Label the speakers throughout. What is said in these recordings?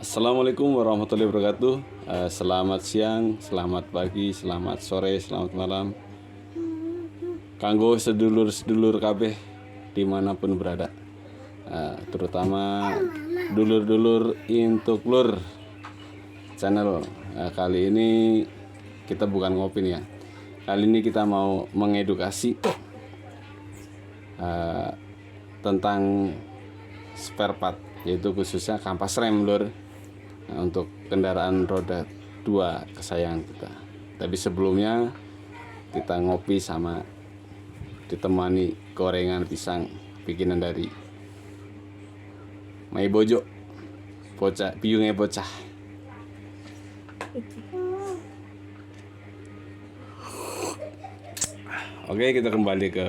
Speaker 1: Assalamualaikum warahmatullahi wabarakatuh. Selamat siang, selamat pagi, selamat sore, selamat malam. Kanggo sedulur-sedulur kabeh dimanapun berada, terutama dulur-dulur Intuklur channel. Kali ini kita bukan ngopi nih ya. Kali ini kita mau mengedukasi tentang spare part, yaitu khususnya kampas rem lur. Untuk kendaraan roda 2 kesayangan kita. Tapi sebelumnya kita ngopi sama ditemani gorengan pisang bikinan dari Mai Bojo, bocah biungnya bocah. Oke, kita kembali ke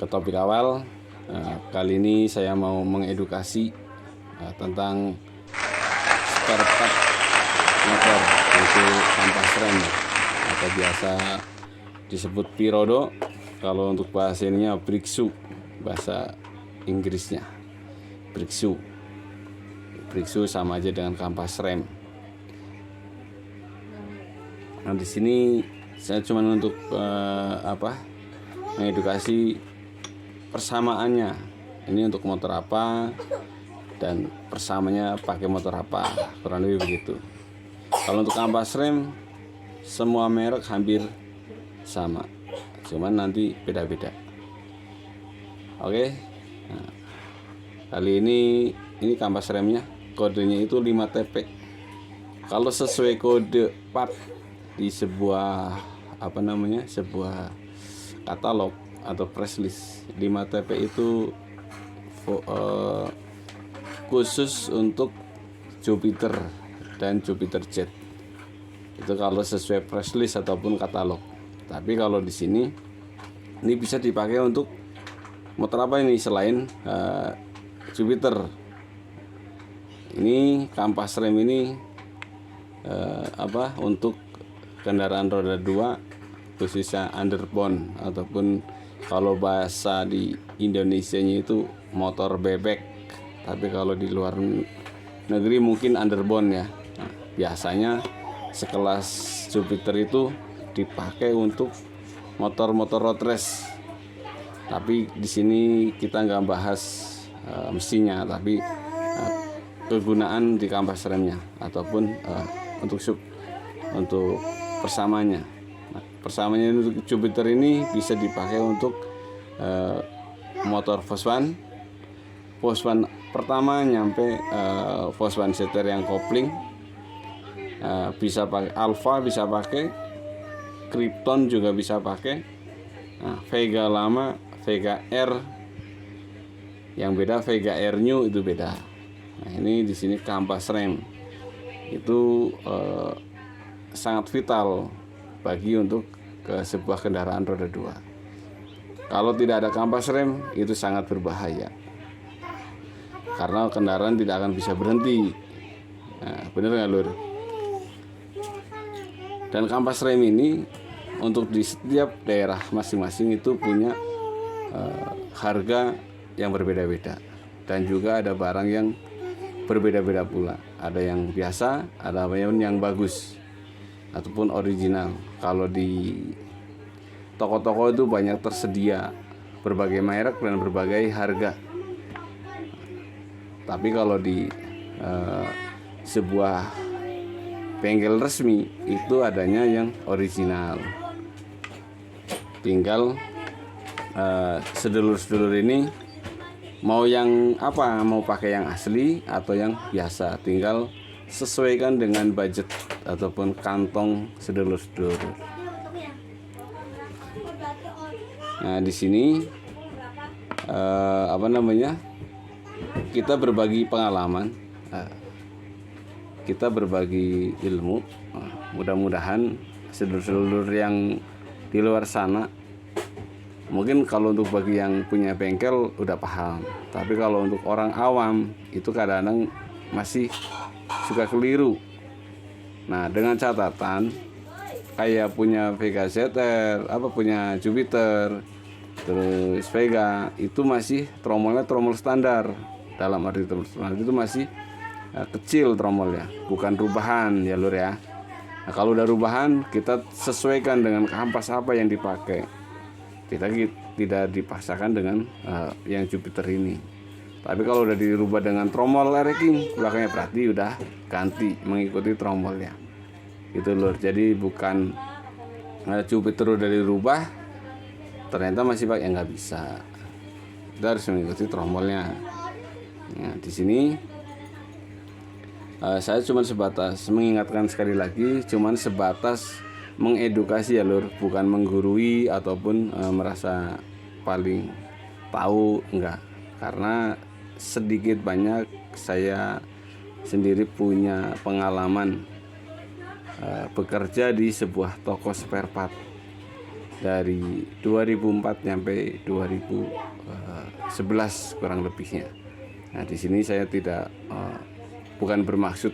Speaker 1: topik awal. Kali ini saya mau mengedukasi tentang spare part motor, yaitu kampas rem atau biasa disebut pirodo. Kalau untuk bahasa ininya brake shoe, bahasa Inggrisnya brake shoe. Brake shoe sama aja dengan kampas rem. Nah, di sini saya cuma untuk mengedukasi persamaannya. Ini untuk motor apa dan persamanya pakai motor apa, kurang lebih begitu. Kalau untuk kampas rem semua merek hampir sama, cuman nanti beda-beda. Oke. Nah, kali ini kampas remnya kodenya itu 5TP. Kalau sesuai kode part di sebuah sebuah katalog atau press list, 5TP itu khusus untuk Jupiter dan Jupiter Jet. Itu kalau sesuai press list ataupun katalog. Tapi kalau di sini ini bisa dipakai untuk motor apa ini selain Jupiter. Ini kampas rem ini untuk kendaraan roda 2 khususnya underbone, ataupun kalau bahasa di Indonesianya itu motor bebek. Tapi kalau di luar negeri mungkin underbone ya. Nah, biasanya sekelas Jupiter itu dipakai untuk motor-motor road race. Tapi di sini kita nggak bahas mesinnya, tapi kegunaan di kampas remnya ataupun untuk persamanya. Nah, persamanya untuk Jupiter ini bisa dipakai untuk motor Volkswagen pertama nyampe Volkswagen setter yang kopling, bisa pakai Alfa, bisa pakai Krypton, juga bisa pakai Vega lama, Vega R. Yang beda Vega R New itu beda. Nah, ini di sini kampas rem itu sangat vital bagi untuk ke sebuah kendaraan roda 2. Kalau tidak ada kampas rem itu sangat berbahaya, karena kendaraan tidak akan bisa berhenti. Nah, bener nggak lur? Dan kampas rem ini untuk di setiap daerah masing-masing itu punya harga yang berbeda-beda, dan juga ada barang yang berbeda-beda pula. Ada yang biasa, ada yang bagus ataupun original. Kalau di toko-toko itu banyak tersedia berbagai merek dan berbagai harga. Tapi kalau di sebuah bengkel resmi itu adanya yang original. Tinggal sedulur-sedulur ini mau yang apa, mau pakai yang asli atau yang biasa, tinggal sesuaikan dengan budget ataupun kantong sedulur-sedulur. Nah, di sini kita berbagi pengalaman, kita berbagi ilmu. Mudah-mudahan sedulur-sedulur yang di luar sana, mungkin kalau untuk bagi yang punya bengkel udah paham, tapi kalau untuk orang awam itu kadang-kadang masih suka keliru. Nah, dengan catatan kayak punya Vega ZR, punya Jupiter, terus Vega, itu masih tromolnya tromol standar. dalam arti tromol itu masih kecil tromolnya, bukan rubahan ya lur ya. Nah, kalau udah rubahan kita sesuaikan dengan kampas apa yang dipakai. Kita tidak dipaksakan dengan yang Jupiter ini. Tapi kalau udah dirubah dengan tromol King belakangnya, berarti udah ganti mengikuti tromolnya. Gitu lur. Jadi bukan Jupiter udah dirubah ternyata masih pakai, nggak bisa. Kita harus mengikuti tromolnya. Nah, di sini saya cuma sebatas mengingatkan sekali lagi, cuman sebatas mengedukasi ya lur, bukan menggurui ataupun merasa paling tahu, enggak. Karena sedikit banyak saya sendiri punya pengalaman bekerja di sebuah toko spare part dari 2004 sampai 2011 kurang lebihnya. Nah, di sini saya tidak bukan bermaksud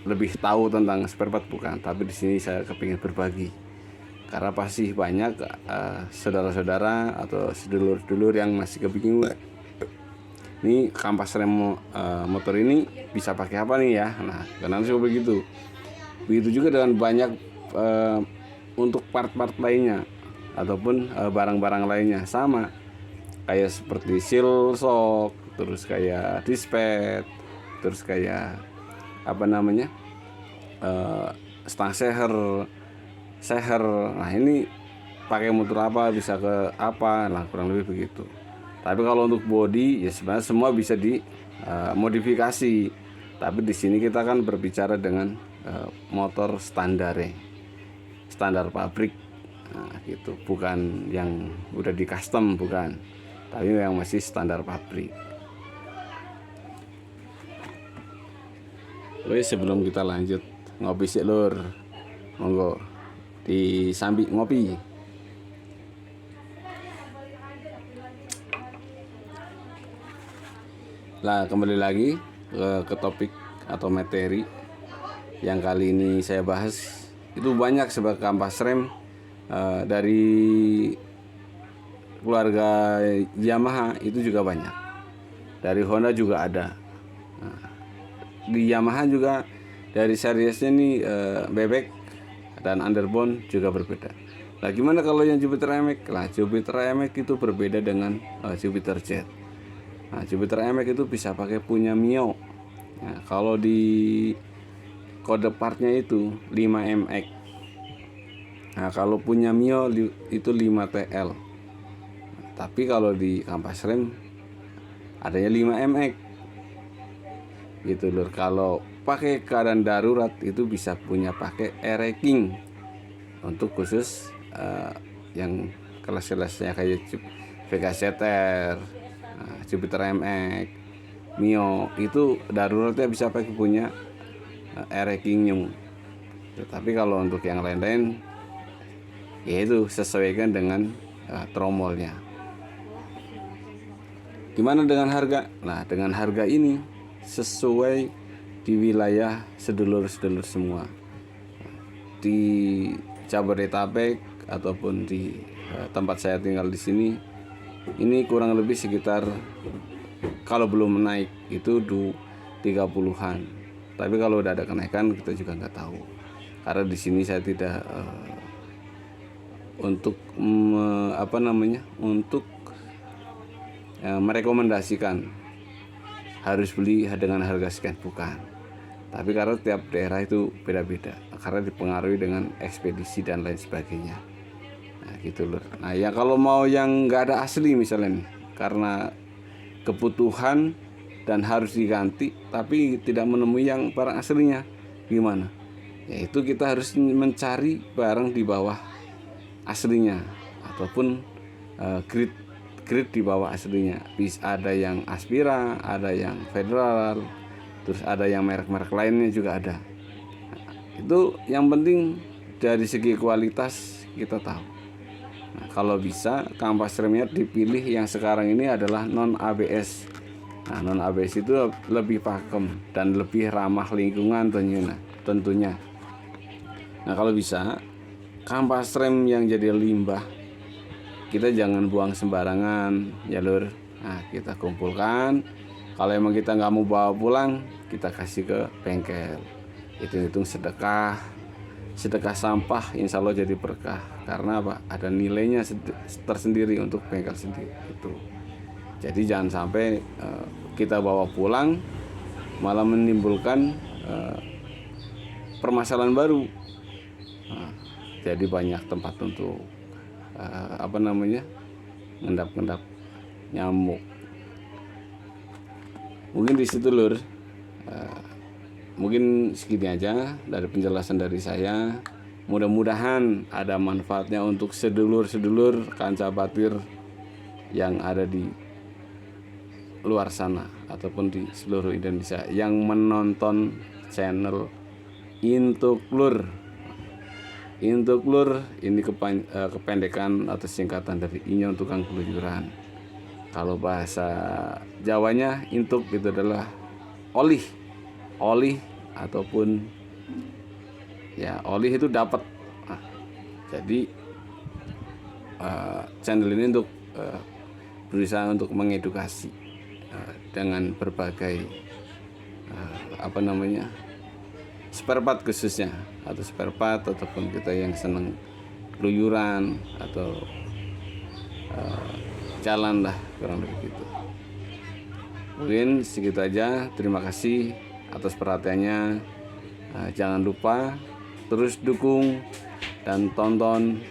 Speaker 1: lebih tahu tentang spare part, bukan, tapi di sini saya kepingin berbagi karena pasti banyak saudara-saudara atau sedulur-sedulur yang masih kebingungan. Ini kampas rem motor ini bisa pakai apa nih ya? Nah, karena seperti begitu. Begitu juga dengan banyak untuk part-part lainnya ataupun barang-barang lainnya sama. Kayak seperti seal shock, terus kayak dispet, terus kayak apa namanya stang seher. Nah, ini pakai motor apa, bisa ke apa, nah kurang lebih begitu. Tapi kalau untuk body ya sebenarnya semua bisa dimodifikasi. Tapi di sini kita kan berbicara dengan motor standar pabrik, nah, gitu, bukan yang udah di custom, bukan, tapi yang masih standar pabrik. Oke, sebelum kita lanjut ngopi sih lur, monggo disambi ngopi. Lah, kembali lagi ke topik atau materi yang kali ini saya bahas. Itu banyak sebagai kampas rem dari keluarga Yamaha itu juga banyak, dari Honda juga ada. Nah, di Yamaha juga dari seriesnya nih bebek dan underbone juga berbeda. Nah, gimana kalau yang Jupiter MX? Lah, Jupiter MX itu berbeda dengan Jupiter Jet. Nah, Jupiter MX itu bisa pakai punya Mio. Nah, kalau di kode partnya itu 5MX. Nah, kalau punya Mio itu 5TL. Tapi kalau di kampas rem adanya 5MX. Gitu lur. Kalau pakai keadaan darurat itu bisa punya pakai King untuk khusus yang kelas-kelasnya kayak VKZR, Jupiter MX, Mio, itu daruratnya bisa pakai punya King. Tapi kalau untuk yang lain-lain yaitu sesuaikan dengan tromolnya. Gimana dengan harga? Nah, dengan harga ini sesuai di wilayah sedulur-sedulur semua di Jabodetabek ataupun di tempat saya tinggal di sini. Ini kurang lebih sekitar, kalau belum naik itu 30-an. Tapi kalau udah ada kenaikan kita juga nggak tahu. Karena di sini saya tidak untuk merekomendasikan harus beli dengan harga sekian, bukan. Tapi karena tiap daerah itu beda-beda, karena dipengaruhi dengan ekspedisi dan lain sebagainya. Nah, gitu loh. Nah, ya kalau mau yang nggak ada asli misalnya nih, karena kebutuhan dan harus diganti, tapi tidak menemui yang barang aslinya, gimana? Yaitu kita harus mencari barang di bawah aslinya ataupun grade di bawah aslinya. Bisa ada yang Aspira, ada yang Federal, terus ada yang merek-merek lainnya juga ada. Nah, itu yang penting dari segi kualitas kita tahu. Nah, kalau bisa kampas remnya dipilih yang sekarang ini adalah non ABS. Nah, non ABS itu lebih pakem dan lebih ramah lingkungan tentunya. Nah, kalau bisa kampas rem yang jadi limbah kita jangan buang sembarangan ya lur. Nah, kita kumpulkan, Kalau emang kita nggak mau bawa pulang, kita kasih ke bengkel. Hitung-hitung sedekah sampah, insya Allah jadi berkah. Karena apa? Ada nilainya tersendiri untuk bengkel sendiri itu. Jadi jangan sampai kita bawa pulang malah menimbulkan permasalahan baru. Jadi banyak tempat untuk ngendap-ngendap nyamuk. Mungkin di situ Lur. Mungkin segini aja dari penjelasan dari saya. Mudah-mudahan ada manfaatnya untuk sedulur-sedulur kanca batir yang ada di luar sana ataupun di seluruh Indonesia yang menonton channel Intuklur. Intuklur ini kependekan atau singkatan dari Inyo Tukang Keluyuran. Kalau bahasa Jawanya intuk itu adalah olih ataupun ya olih itu dapat. Jadi channel ini untuk berusaha untuk mengedukasi dengan berbagai spare part khususnya, atau spare part ataupun kita yang senang keluyuran atau jalan lah, kurang lebih gitu. Mungkin segitu aja. Terima kasih atas perhatiannya. Jangan lupa terus dukung dan tonton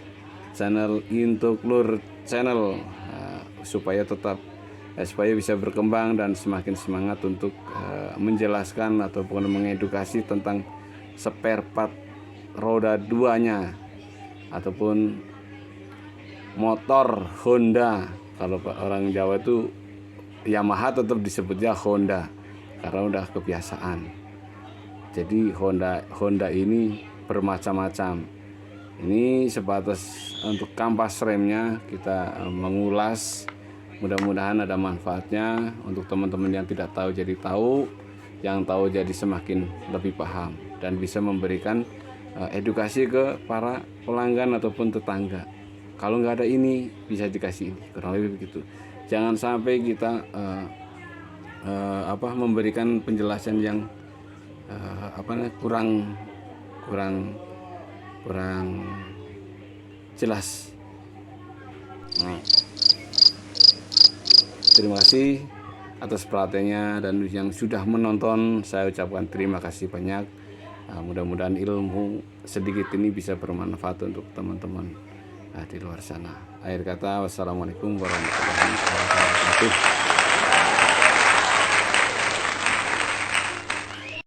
Speaker 1: channel Intuklur channel supaya bisa berkembang dan semakin semangat untuk menjelaskan ataupun mengedukasi tentang spare part roda 2-nya ataupun motor Honda. Kalau orang Jawa itu Yamaha tetap disebutnya Honda karena udah kebiasaan. Jadi Honda ini bermacam-macam. Ini sebatas untuk kampas remnya kita mengulas. Mudah-mudahan ada manfaatnya untuk teman-teman yang tidak tahu jadi tahu, yang tahu jadi semakin lebih paham dan bisa memberikan edukasi ke para pelanggan ataupun tetangga. Kalau nggak ada ini bisa dikasih ini, kurang lebih begitu. Jangan sampai kita memberikan penjelasan yang kurang jelas. Terima kasih atas perhatiannya dan yang sudah menonton. Saya ucapkan terima kasih banyak. Mudah-mudahan ilmu sedikit ini bisa bermanfaat untuk teman-teman di luar sana. Akhir kata, wassalamualaikum warahmatullahi wabarakatuh.